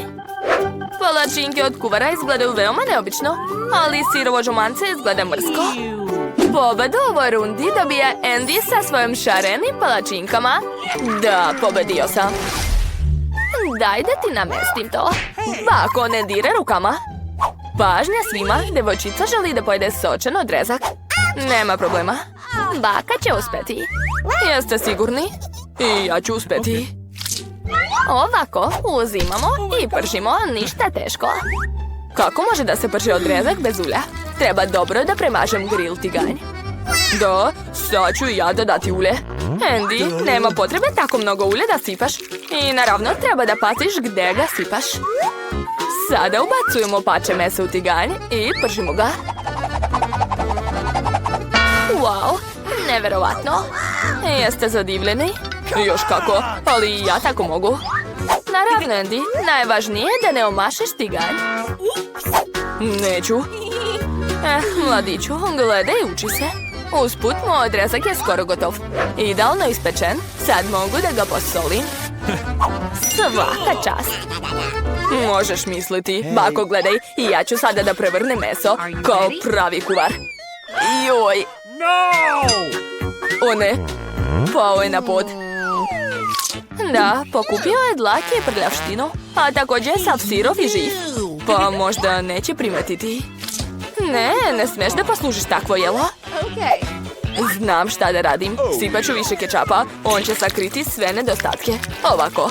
Palačinke od kuvara izgledaju veoma neobično, ali sirovo žumance izgleda mrsko. Pobedu u ovoj rundi dobija Andy sa svojim šarenim palačinkama. Da, pobedio sam. Daj da ti namestim to. Bako, ne dire rukama. Pažnja svima, devojčica želi da pojede sočan odrezak. Nema problema. Baka će uspjeti. Jeste sigurni? I ja ću uspjeti. Ovako, uzimamo i pržimo, ništa teško. Kako može da se prži odrezak bez ulja? Treba dobro da premažem grill tiganj. Da, sad ću i ja dodati ulje. Andy, nema potrebe tako mnogo ulja da sipaš. I naravno treba da paziš gde ga sipaš. Sada ubacujemo pače mesa u tiganj i pržimo ga. Wow, neverovatno. Jeste zadivljeni? Još kako, ali i ja tako mogu. Naravno, Andy, najvažnije je da ne omašiš tiganj. Neću. Mladiću, gledaj i uči se. Usput, moj odrezak je skoro gotov. Idealno ispečen, sad mogu da ga posolim. Svaka čast. Možeš misliti, bako gledaj, i ja ću sada da prevrnem meso kao pravi kuvar. Joj. O ne, pao je na pod. Da, pokupio je dlake i prljavštinu, a također je sav sirov i živ. Pa možda neće primetiti. Ne smiješ da poslužiš takvo jelo. Znam šta da radim. Sipat ću više kečapa, on će sakriti sve nedostatke. Ovako.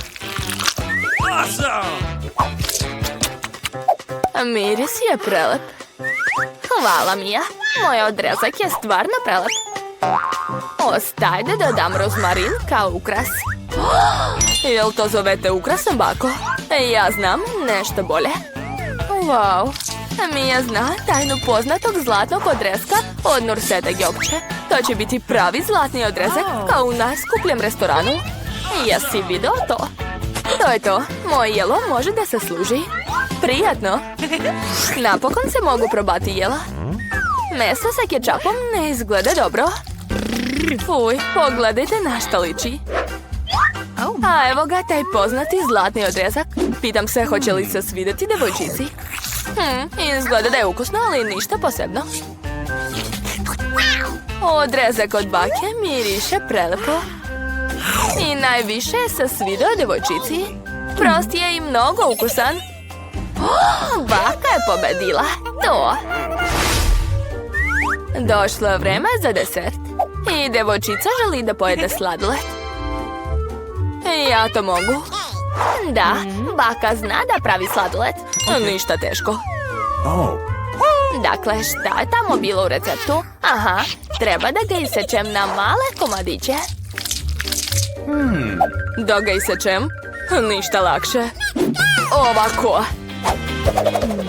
Miris je prelep. Hvala, Mija. Moj odrezak je stvarno prelep. Ostaj da dodam rozmarin kao ukras. Jel to zovete ukrasom, bako? Ja znam nešto bolje. Wow. Mija zna tajnu poznatog zlatnog odreska od Nursete Gjokče. To će biti pravi zlatni odrezak kao u najskupljem restoranu. Jesi video to? To je to. Moje jelo može da se služi. Prijatno. Napokon se mogu probati jela. Meso sa kečapom ne izgleda dobro. Fuj, pogledajte na šta liči. A evo ga taj poznati zlatni odrezak. Pitam se hoće li se svidjeti devojčici. Izgleda da je ukusno, ali ništa posebno. Odrezak od bake miriše prelepo. I najviše se svidio devojčici. Prost je i mnogo ukusan. Baka je pobedila. To. Došlo je vreme za desert. I devojčica želi da pojede sladoled. Ja to mogu. Da, baka zna da pravi sladoled. Ništa teško. Dakle, šta je tamo bilo u receptu? Aha, treba da ga isečem na male komadiće. Da ga isečem? Ništa lakše. Ovako.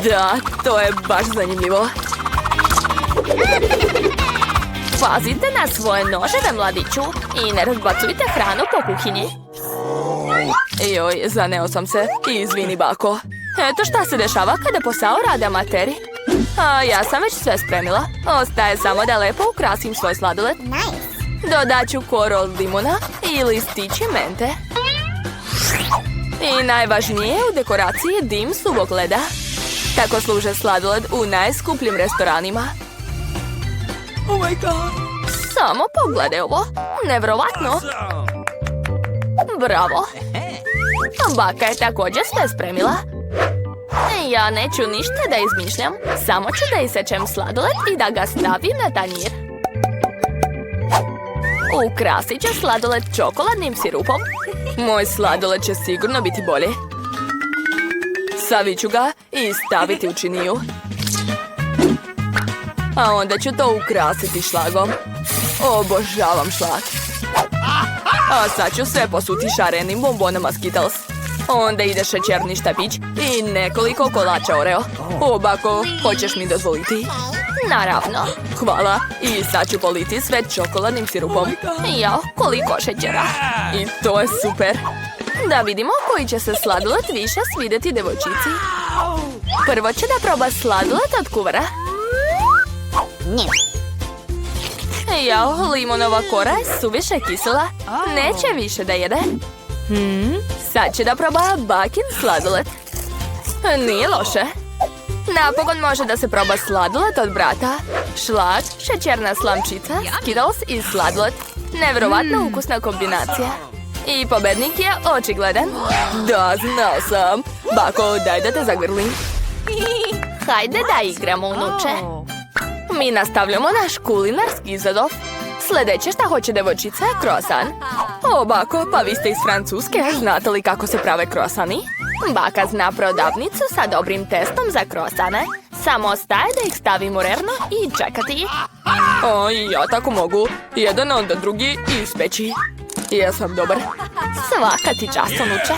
Da, to je baš zanimljivo. Pazite na svoje noževe, mladiću, i ne razbacujte hranu po kuhinji. Joj, zaneo sam se. Izvini, bako. Eto šta se dešava kada posao rade amateri. A ja sam već sve spremila. Ostaje samo da lepo ukrasim svoj sladoled. Dodat ću koru od limuna i listići mente. I najvažnije u dekoraciji dim suvog leda. Tako služe sladoled u najskupljim restoranima. Oh my god. Samo pogledaj ovo. Nevjerovatno. Bravo. Baka je također sve spremila. Ja neću ništa da izmišljam. Samo ću da isečem sladoled i da ga stavim na tanjir. Ukrasit ću sladoled čokoladnim sirupom. Moj sladoled će sigurno biti bolji. Savit ću ga i staviti u činiju. A onda ću to ukrasiti šlagom. Obožavam šlag. A sad ću sve posuti šarenim bombonama Skittles. Onda ide šećerni štapić i nekoliko kolača Oreo. O, bako, hoćeš mi dozvoliti? Naravno. Hvala. I sad ću politi sve čokoladnim sirupom. Jao, koliko šećera. I to je super. Da vidimo koji će se sladoled više svidjeti devojčici. Prvo će da proba sladoled od kuvara. Jao, limonova kora je suviše kisela. Neće više da jede. Sad će da proba bakin sladoled. Nije loše. Napokon može da se proba sladoled od brata. Šlag, šećerna slamčica, Skittles i sladoled. Nevjerovatno ukusna kombinacija. I pobednik je očigledan. Da, znao sam. Bako, daj da te zagrlim. Hajde da igramo, unuče. Mi nastavljamo naš kulinarski izazov. Sljedeće šta hoće devojčica je krosan. O, bako, pa vi ste iz Francuske. Znate li kako se prave krosani? Baka zna prodavnicu sa dobrim testom za krosane. Samo ostaje da ih stavim u revno i čekati. O, ja tako mogu. Jedan onda drugi i ispeći. Jesam dobar. Svaka ti čast, unuče.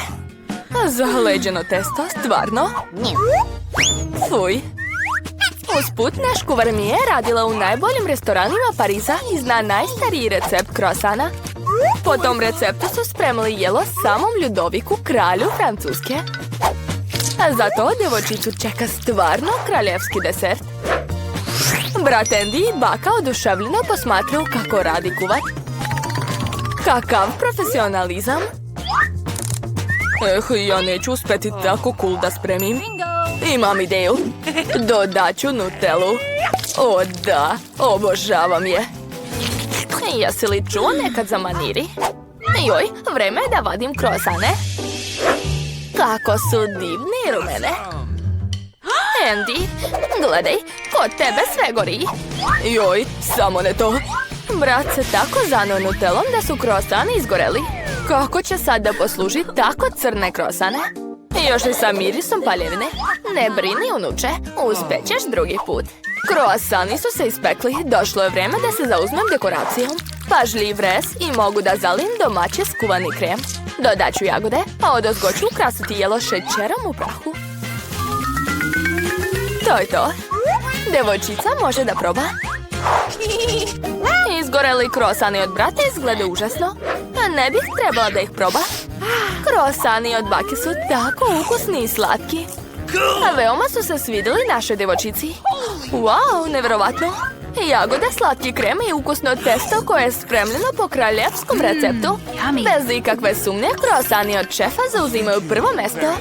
Zaleđeno testo, stvarno? Fuj. Usput, naš kuvar mi je radila u najboljim restoranima Pariza i zna najstariji recept krosana. Po tom receptu su spremili jelo samom Ljudoviku, kralju Francuske. A zato djevojčicu čeka stvarno kraljevski desert. Brat Andy i baka oduševljeno posmatraju kako radi kuvar. Kakav profesionalizam! Ja neću uspjeti tako cool da spremim. Imam ideju. Dodat ću Nutellu. O da, obožavam je. Jesi li čuo nekad za maniri? Joj, vreme je da vadim krosane. Kako su divne i rumene. Andy, gledaj, kod tebe sve gori. Joj, samo ne to. Brat se tako zanuo Nutellom da su krosani izgoreli. Kako će sad da posluži tako crne krosane? Još i sa mirisom paljevine. Ne brini, unuče, uspećeš drugi put. Kroasani su se ispekli, došlo je vreme da se zauzmem dekoracijom. Pažljiv rez i mogu da zalim domaće skuvani krem. Dodat ću jagode, a odozgo ću ukrasiti jelo šećerom u prahu. To je to. Devojčica može da proba. Izgoreli krosani od brata izgleda užasno. Ne bih trebala da ih proba. Krosani od bake su tako ukusni i slatki. A veoma su se svidjeli našoj djevojčici. Wow, nevjerovatno. Jagode, slatki krem i ukusno testo koje je spremljeno po kraljevskom receptu. Bez ikakve sumnje, krosani od šefa zauzimaju prvo mesto.